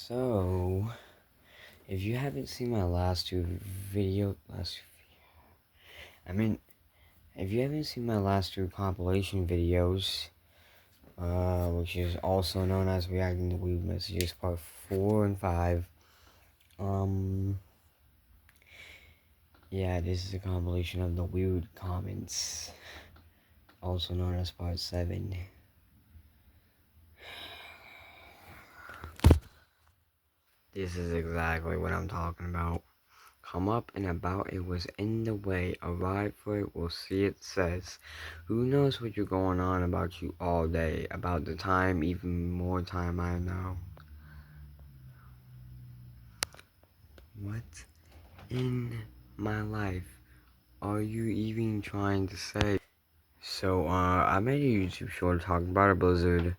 So, if you haven't seen my last two if you haven't seen my last two compilation videos, which is also known as Reacting to Weird Messages Part 4 and 5, yeah, this is a compilation of the weird comments, also known as Part 7. This is exactly what I'm talking about. Come up and about it was in the way. Arrive for it, we'll see it says. Who knows what you're going on about you all day. About the time, even more time I know. What in my life are you even trying to say? So, I made a YouTube short talking about a blizzard.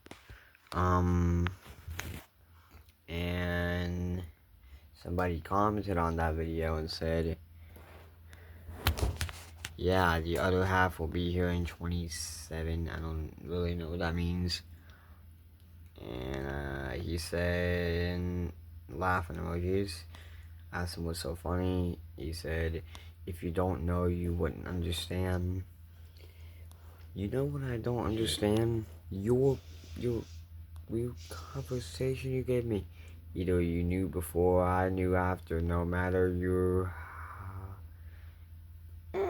And somebody commented on that video and said, yeah, the other half will be here in 27. I don't really know what that means. And he said, laughing emojis. Asked him what's so funny. He said, if you don't know, you wouldn't understand. You know what I don't understand? Your weird conversation you gave me. Either you knew before, I knew after. No matter your yeah,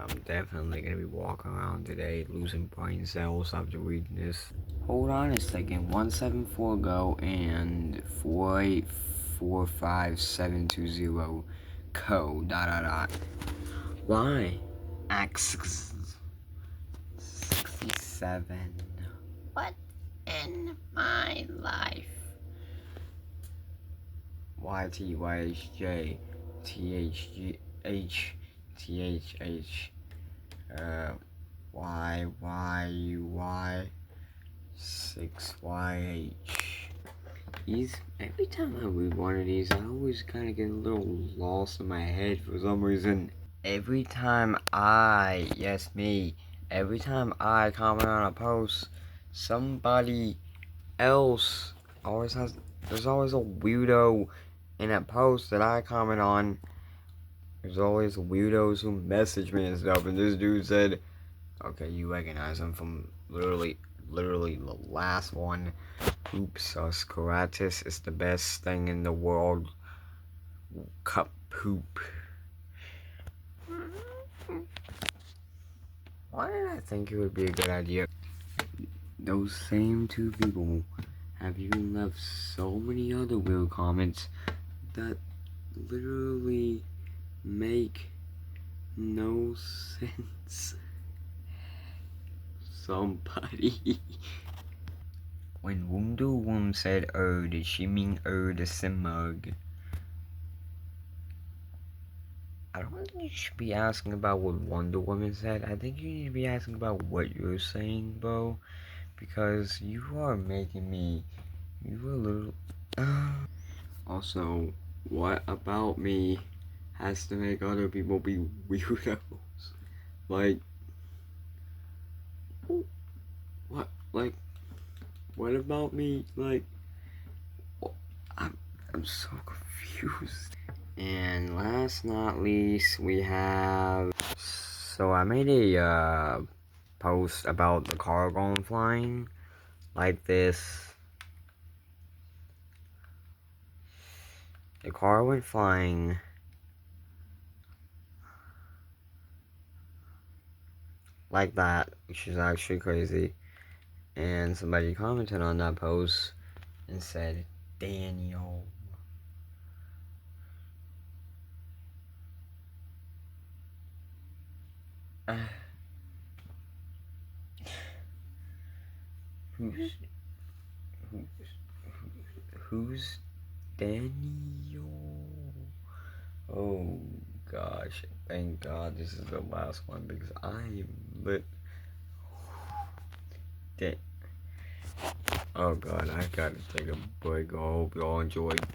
I'm definitely gonna be walking around today losing brain cells after reading this. Hold on a second. 174 go and 4845720 co dot. Why? X 67. What in my life? YTYHJ THGH THH YYY 6YH. Every time I read one of these, I always kind of get a little lost in my head for some reason. Every time every time I comment on a post, somebody else there's always a weirdo in a post that I comment on. There's always weirdos who message me and stuff, and this dude said, okay, you recognize him from literally the last one. Oops, Karatis is the best thing in the world. Cup poop. Why did I think it would be a good idea? Those same two people have even left so many other weird comments that literally make no sense. Somebody. When Wonder Woman said did she mean the Simug? I don't think you should be asking about what Wonder Woman said. I think you need to be asking about what you're saying, bro. Because you are making me... You a little... Also, what about me has to make other people be weirdos? Like... What? Like... What about me? Like... I'm so confused. And last not least, we have... So I made a post about the car going flying. Like this. The car went flying. Like that, which is actually crazy. And somebody commented on that post and said, Daniel. Who's Daniel? Oh gosh, thank God this is the last one because I am lit. Oh God, I gotta take a break. I hope y'all enjoyed.